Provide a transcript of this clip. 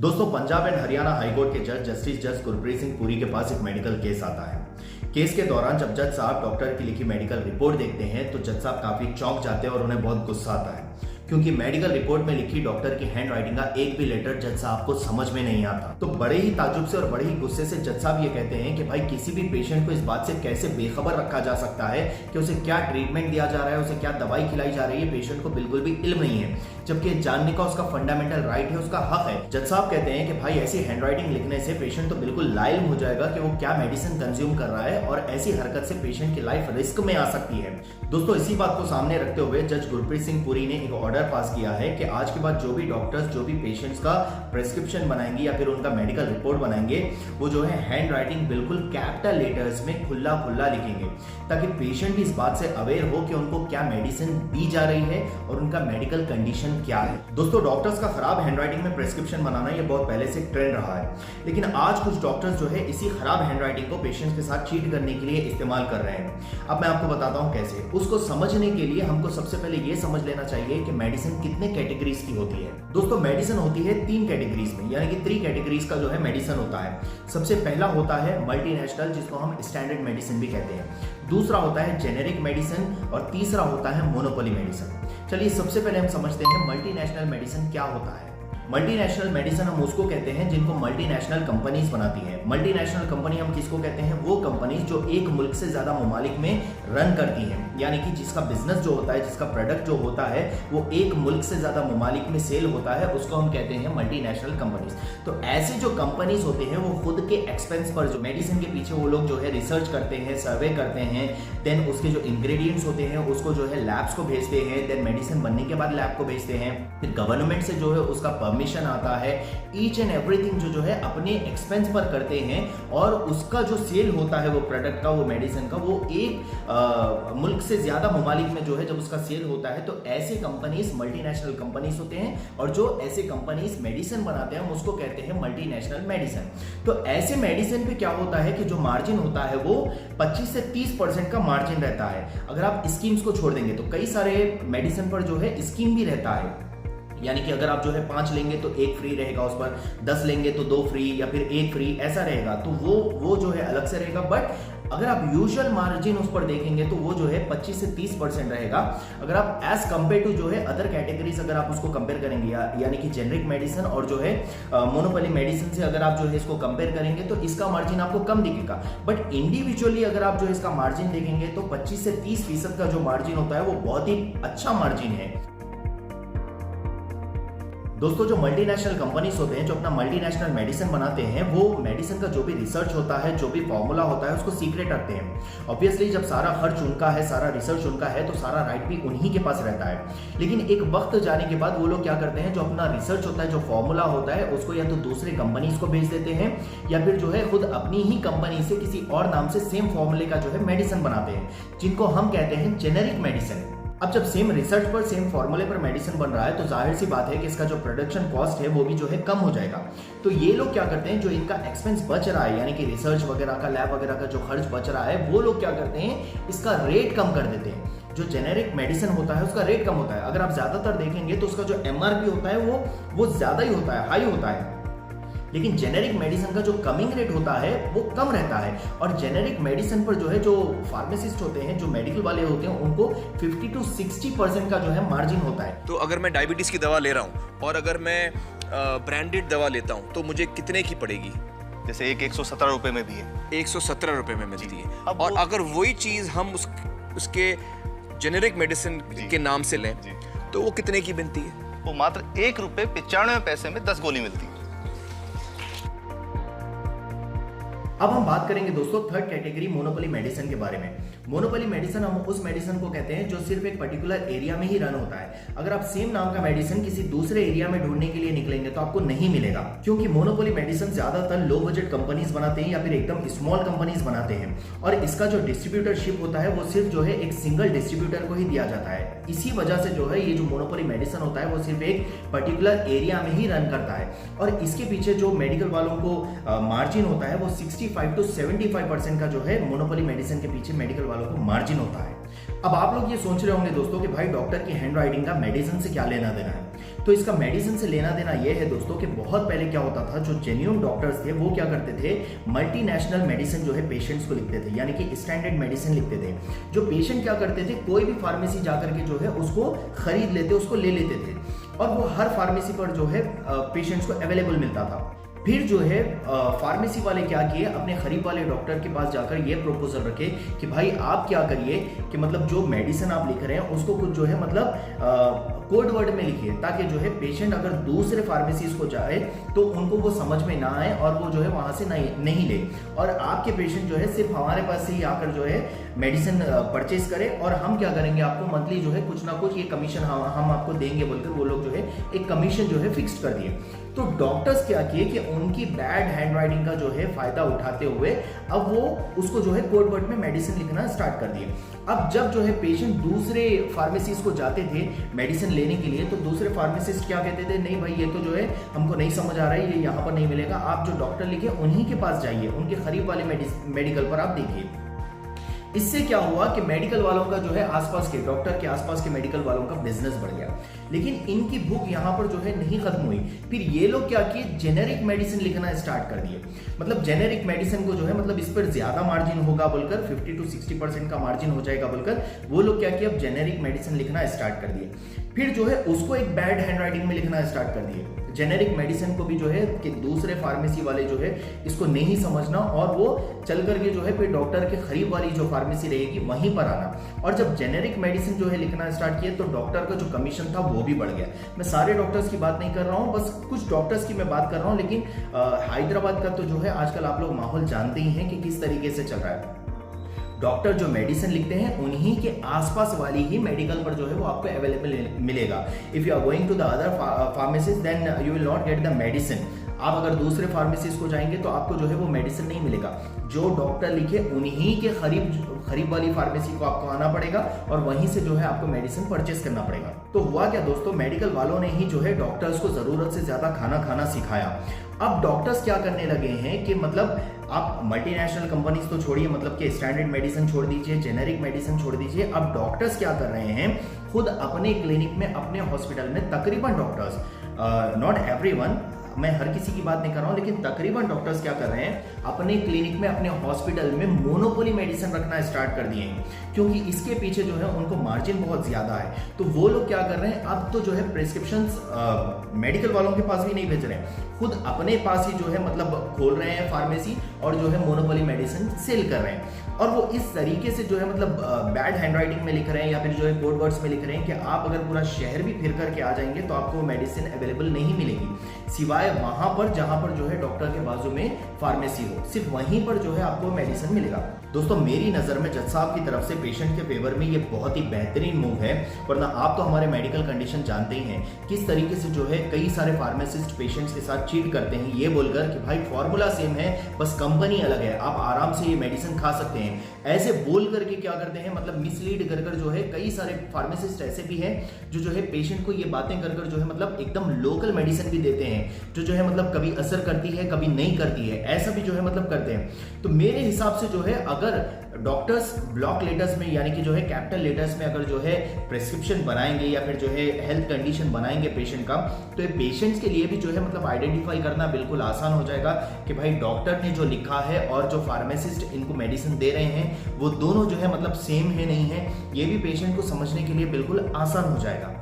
दोस्तों, Punjab and Haryana high court के justice Gurpreet Singh Puri के पास एक मेडिकल केस आता है। केस के दौरान जब जज साहब डॉक्टर की लिखी मेडिकल रिपोर्ट देखते हैं तो जज साहब काफी चौंक जाते हैं और उन्हें बहुत गुस्सा आता है, क्योंकि मेडिकल रिपोर्ट में लिखी डॉक्टर की हैंड राइटिंग का एक भी लेटर जज साहब को समझ में नहीं आता। तो बड़े ही ताजुब से और बड़े ही गुस्से से जज साहब ये कहते हैं कि भाई किसी भी पेशेंट को इस बात से कैसे बेखबर रखा जा सकता है कि उसे क्या ट्रीटमेंट दिया जा रहा है, उसे क्या दवाई खिलाई जा रही है, पेशेंट को बिल्कुल भी इल्म नहीं है, जबकि जानने का उसका फंडामेंटल राइट है, उसका हक है। जज साहब कहते हैं कि भाई ऐसी हैंड राइटिंग लिखने से पेशेंट तो बिल्कुल लाइल्म हो जाएगा कि वो क्या मेडिसिन कंज्यूम कर रहा है और ऐसी हरकत से पेशेंट की लाइफ रिस्क में आ सकती है। दोस्तों, इसी बात को सामने रखते हुए जज गुरप्रीत सिंह पुरी ने एक ऑर्डर पास किया है कि आज के बाद जो भी डॉक्टर्स जो भी पेशेंट्स का प्रेस्क्रिप्शन बनाएंगे या फिर उनका मेडिकल रिपोर्ट बनाएंगे वो जो है हैंड राइटिंग बिल्कुल कैपिटल लेटर्स में खुला लिखेंगे, ताकि पेशेंट भी इस बात से अवेयर हो कि उनको क्या मेडिसिन दी जा रही है और उनका मेडिकल कंडीशन क्या है। दोस्तों, डॉक्टर्स का खराब हैंड राइटिंग में प्रेस्क्रिप्शन बनाना ये बहुत पहले से ट्रेंड रहा है, लेकिन आज कुछ डॉक्टर्स जो है इसी खराब हैंड राइटिंग को पेशेंट्स के साथ चीट करने के लिए इस्तेमाल कर रहे हैं। अब मैं आपको बताता हूं कैसे। उसको समझने के लिए हमको सबसे पहले ये समझ लेना चाहिए कि मेडिसिन कितने कैटेगरीज की होती है। दोस्तों, मेडिसिन होती है 3 कैटेगरीज में, यानी कि 3 कैटेगरीज का जो है मेडिसिन होता है। सबसे पहला होता है मल्टीनेशनल, जिसको हम स्टैंडर्ड मेडिसिन भी कहते हैं। दूसरा होता है जेनेरिक मेडिसिन और तीसरा होता है मोनोपोली मेडिसिन। चलिए सबसे पहले हम समझते हैं मल्टीनेशनल मेडिसिन क्या होता है। मल्टीनेशनल मेडिसिन हम उसको कहते हैं जिनको मल्टीनेशनल कंपनीज बनाती हैं। मल्टीनेशनल कंपनी हम किसको कहते हैं? वो कंपनीज जो एक मुल्क से ज्यादा ममालिक में रन करती हैं, यानी कि जिसका बिजनेस जो होता है, जिसका प्रोडक्ट जो होता है वो एक मुल्क से ज्यादा ममालिक में सेल होता है, उसको हम कहते हैं मल्टीनेशनल कंपनीज। तो ऐसे जो कंपनीज होते हैं वो खुद के एक्सपेंस पर जो मेडिसिन के पीछे वो लोग जो है रिसर्च करते हैं, सर्वे करते हैं, देन उसके जो इंग्रेडिएंट्स होते हैं उसको जो है लैब्स को भेजते हैं, देन मेडिसिन बनने के बाद लैब को भेजते हैं, फिर गवर्नमेंट से जो है उसका परमिशन आता है। ईच एंड एवरीथिंग जो है अपने एक्सपेंस पर करते हैं और उसका जो सेल होता है वो प्रोडक्ट का, वो मेडिसिन का, वो एक मुल्क से ज्यादा ममालिक में जो है जब उसका सेल होता है तो ऐसे कंपनीज मल्टीनेशनल कंपनीज होते हैं। और जो ऐसे कंपनीज मेडिसिन बनाते हैं हम उसको कहते हैं मल्टीनेशनल मेडिसिन। तो ऐसे मेडिसिन पे क्या होता है कि जो मार्जिन होता है वो 25 से 30% का मार्जिन रहता है। अगर आप स्कीम्स को छोड़ देंगे तो कई सारे मेडिसिन पर जो है स्कीम भी रहता है, यानी कि अगर आप जो है 5 लेंगे तो 1 फ्री रहेगा उस पर, 10 लेंगे तो 2 फ्री या फिर 1 फ्री, ऐसा रहेगा। तो वो जो है अलग से रहेगा। बट अगर आप यूजुअल मार्जिन उस पर देखेंगे तो वो जो है 25 से 30% रहेगा। अगर आप एज कंपेयर टू जो है अदर कैटेगरीज अगर आप उसको कंपेयर करेंगे, यानी कि जेनरिक मेडिसिन और जो है मोनोपोली मेडिसिन से अगर आप जो है इसको कंपेयर करेंगे तो इसका मार्जिन आपको कम दिखेगा। बट इंडिविजुअली अगर आप जो है इसका मार्जिन देखेंगे तो 25 से 30% का जो मार्जिन होता है वो बहुत ही अच्छा मार्जिन है। दोस्तों, जो मल्टीनेशनल कंपनीज होते हैं जो अपना मल्टीनेशनल मेडिसिन बनाते हैं वो मेडिसिन का जो भी रिसर्च होता है, जो भी फॉर्मूला होता है उसको सीक्रेट रखते हैं। ऑब्वियसली जब सारा खर्च उनका है, सारा रिसर्च उनका है तो सारा राइट भी उन्हीं के पास रहता है। लेकिन एक वक्त जाने के बाद वो लोग क्या करते हैं, जो अपना रिसर्च होता है, जो फॉर्मूला होता है उसको या तो दूसरे कंपनीज को भेज देते हैं या फिर जो है खुद अपनी ही कंपनी से किसी और नाम से सेम फॉर्मूले का जो है मेडिसिन बनाते हैं, जिनको हम कहते हैं जेनेरिक मेडिसिन। अब जब सेम रिसर्च पर सेम फॉर्मूले पर मेडिसिन बन रहा है तो जाहिर सी बात है कि इसका जो प्रोडक्शन कॉस्ट है वो भी जो है कम हो जाएगा। तो ये लोग क्या करते हैं, जो इनका एक्सपेंस बच रहा है, यानी कि रिसर्च वगैरह का, लैब वगैरह का जो खर्च बच रहा है, वो लोग क्या करते हैं, इसका रेट कम कर देते हैं। जो जेनेरिक मेडिसिन होता है उसका रेट कम होता है। अगर आप ज्यादातर देखेंगे तो उसका जो MRP होता है वो ज्यादा ही होता है, हाई होता है। लेकिन जेनेरिक मेडिसिन का जो कमिंग रेट होता है वो कम रहता है। और जेनेरिक मेडिसिन पर जो है जो फार्मासिस्ट होते हैं, जो मेडिकल वाले होते हैं, उनको 50 to 60% का जो है मार्जिन होता है। तो अगर मैं डायबिटीज की दवा ले रहा हूँ और अगर मैं ब्रांडेड दवा लेता हूँ तो मुझे कितने की पड़ेगी? जैसे एक 117 रुपए में भी है, 117 रुपए में मिलती है। और अगर वही चीज हम उसके जेनेरिक मेडिसिन के नाम से लें तो वो कितने की बनती है? वो मात्र 1 रुपए 95 पैसे में 10 गोली मिलती है। अब हम बात करेंगे दोस्तों थर्ड कैटेगरी मोनोपोली मेडिसिन के बारे में। मोनोपोली मेडिसिन हम उस मेडिसिन को कहते हैं जो सिर्फ एक पर्टिकुलर एरिया में ही रन होता है। अगर आप सेम नाम का मेडिसिन किसी दूसरे एरिया में ढूंढने के लिए निकलेंगे तो आपको नहीं मिलेगा, क्योंकि मोनोपोली मेडिसिन ज्यादातर लो बजट कंपनीज बनाते हैं या फिर एकदम स्मॉल कंपनीज बनाते हैं। और इसका जो डिस्ट्रीब्यूटरशिप होता है वो सिर्फ जो है एक सिंगल डिस्ट्रीब्यूटर को ही दिया जाता है। इसी वजह से जो है ये जो मोनोपोली मेडिसिन होता है वो सिर्फ एक पर्टिकुलर एरिया में ही रन करता है। और इसके पीछे जो मेडिकल वालों को मार्जिन होता है वो 65 to 75% का जो है मोनोपोली मेडिसिन के पीछे मेडिकल वालों को मार्जिन होता है। अब आप लोग ये सोच रहे होंगे दोस्तों कि भाई डॉक्टर की हैंड राइटिंग का मेडिसिन से क्या लेना देना है। तो इसका मेडिसिन से लेना देना यह है दोस्तों कि बहुत पहले क्या होता था, जो जेन्युइन डॉक्टर्स थे वो क्या करते थे, मल्टीनेशनल मेडिसिन जो है पेशेंट्स को लिखते थे, यानी कि स्टैंडर्ड मेडिसिन लिखते थे। जो पेशेंट क्या करते थे, कोई भी फार्मेसी जाकर के जो है उसको खरीद लेते, उसको ले लेते थे, और वो हर फार्मेसी पर जो है पेशेंट्स को अवेलेबल मिलता था। फिर जो है फार्मेसी वाले क्या किए, अपने करीब वाले डॉक्टर के पास जाकर ये प्रपोजल रखे कि भाई आप क्या करिए कि मतलब जो मेडिसिन आप लिख रहे हैं उसको कुछ जो है मतलब कोड वर्ड में लिखिए, ताकि जो है पेशेंट अगर दूसरे फार्मेसीज को जाए तो उनको वो समझ में ना आए और वो जो है वहां से नहीं ले, और आपके पेशेंट जो है सिर्फ हमारे पास से ही आकर जो है मेडिसिन परचेज करे, और हम क्या करेंगे, आपको मंथली जो है कुछ ना कुछ ये कमीशन हम आपको देंगे बोलकर वो लोग जो है एक कमीशन जो है फिक्स कर दिए। तो डॉक्टर्स क्या किए कि उनकी बैड हैंड राइटिंग का जो है फायदा उठाते हुए अब वो उसको जो है कोड वर्ड में मेडिसिन लिखना स्टार्ट कर दिए। अब जब जो है पेशेंट दूसरे फार्मेसीज को जाते थे मेडिसिन लेने के लिए, तो दूसरे फार्मेसिस्ट क्या कहते थे, नहीं भाई ये तो जो है हमको नहीं समझ आ रहा है, ये यहाँ पर नहीं मिलेगा, आप जो डॉक्टर लिखे उन्हीं के पास जाइए, उनके करीब वाले मेडिकल पर आप देखिए। इससे क्या हुआ कि मेडिकल वालों का जो है आसपास के डॉक्टर के आसपास के मेडिकल वालों का बिजनेस बढ़ गया, लेकिन इनकी भूख यहाँ पर जो है नहीं खत्म हुई। फिर ये लोग क्या किए, जेनेरिक मेडिसिन लिखना स्टार्ट कर दिए। मतलब जेनेरिक मेडिसिन को जो है मतलब इस पर ज्यादा मार्जिन होगा बोलकर 50 to 60% का मार्जिन हो जाएगा बोलकर वो लोग क्या किए, अब जेनेरिक मेडिसिन लिखना स्टार्ट कर दिए। फिर जो है उसको एक बैड हैंड राइटिंग में लिखना स्टार्ट कर दिए। जेनेरिक मेडिसिन को भी जो है कि दूसरे फार्मेसी वाले जो है इसको नहीं समझना, और वो चल करके जो है फिर डॉक्टर के करीब वाली जो फार्मेसी रहेगी वहीं पर आना। और जब जेनेरिक मेडिसिन जो है लिखना स्टार्ट किया तो डॉक्टर का जो कमीशन था वो भी बढ़ गया। मैं सारे डॉक्टर्स की बात नहीं कर रहा हूँ, बस कुछ डॉक्टर्स की मैं बात कर रहा हूँ, लेकिन हैदराबाद का तो जो है आजकल आप लोग माहौल जानते ही हैं कि किस तरीके से चल रहा है। डॉक्टर जो मेडिसिन लिखते हैं उन्हीं के आसपास वाली ही मेडिकल पर जो है वो आपको अवेलेबल मिलेगा। If you are going to the other pharmacies then you will not get the medicine. आप अगर दूसरे फार्मेसीज को जाएंगे तो आपको जो है वो मेडिसिन नहीं मिलेगा। जो डॉक्टर लिखे उन्हीं के करीब वाली फार्मेसी को आपको आना पड़ेगा और वहीं से जो है आपको मेडिसिन परचेस करना पड़ेगा। तो हुआ क्या दोस्तों, मेडिकल वालों ने ही जो है डॉक्टर्स को जरूरत से ज्यादा खाना सिखाया। अब डॉक्टर्स क्या करने लगे हैं कि मतलब आप मल्टीनेशनल कंपनीज तो छोड़िए, मतलब कि स्टैंडर्ड मेडिसिन छोड़ दीजिए, जेनेरिक मेडिसिन छोड़ दीजिए। अब डॉक्टर्स क्या कर रहे हैं, खुद अपने क्लिनिक में, अपने हॉस्पिटल में तकरीबन डॉक्टर्स, नॉट एवरीवन, मैं हर किसी की बात नहीं कर रहा हूं, लेकिन तकरीबन डॉक्टर्स क्या कर रहे हैं, अपने क्लिनिक में, अपने हॉस्पिटल में मोनोपोली मेडिसिन रखना स्टार्ट कर दिए हैं, क्योंकि इसके पीछे जो है उनको मार्जिन बहुत ज्यादा है। तो वो लोग क्या कर रहे हैं, अब तो जो है प्रिस्क्रिप्शंस मेडिकल वालों के पास भी नहीं भेज रहे हैं, खुद अपने पास ही जो है मतलब खोल रहे हैं फार्मेसी और जो है मोनोपोली मेडिसिन सेल कर रहे हैं। और वो इस तरीके से जो है मतलब बैड हैंडराइटिंग में लिख रहे हैं या फिर जो है कोड वर्ड्स में लिख रहे हैं कि आप अगर पूरा शहर भी फिर करके आ जाएंगे तो आपको मेडिसिन अवेलेबल नहीं मिलेगी, सिवाय वहां पर जहां पर जो है डॉक्टर के बाजू में फार्मेसी हो, सिर्फ वहीं पर जो है आपको मेडिसिन मिलेगा। दोस्तों मेरी नजर में जज साहब की तरफ से पेशेंट के फेवर में ये बहुत ही बेहतरीन मूव है, वरना आप तो हमारे मेडिकल कंडीशन जानते ही हैं किस तरीके से जो है कई सारे फार्मासिस्ट पेशेंट्स के साथ चीट करते हैं ये बोलकर कि भाई फॉर्मूला सेम है, बस कंपनी अलग है, आप आराम से ये मेडिसिन खा सकते हैं। ऐसे बोल करके क्या करते हैं, मतलब मिसलीड कर कर जो है कई सारे फार्मासिस्ट ऐसे भी हैं जो है पेशेंट को ये बातें कर कर जो है मतलब एकदम लोकल मेडिसिन भी देते हैं जो है मतलब कभी असर करती है कभी नहीं करती है, ऐसा भी जो है मतलब करते हैं। तो मेरे हिसाब से जो है अगर डॉक्टर्स ब्लॉक लेटर्स में यानी कि जो है कैपिटल लेटर्स में अगर जो है प्रेस्क्रिप्शन बनाएंगे या फिर जो है हेल्थ कंडीशन बनाएंगे पेशेंट का, तो ये पेशेंट्स के लिए भी जो है मतलब आइडेंटिफाई करना बिल्कुल आसान हो जाएगा कि भाई डॉक्टर ने जो लिखा है और जो फार्मासिस्ट इनको मेडिसिन दे रहे हैं वो दोनों जो है मतलब सेम है नहीं है, ये भी पेशेंट को समझने के लिए बिल्कुल आसान हो जाएगा।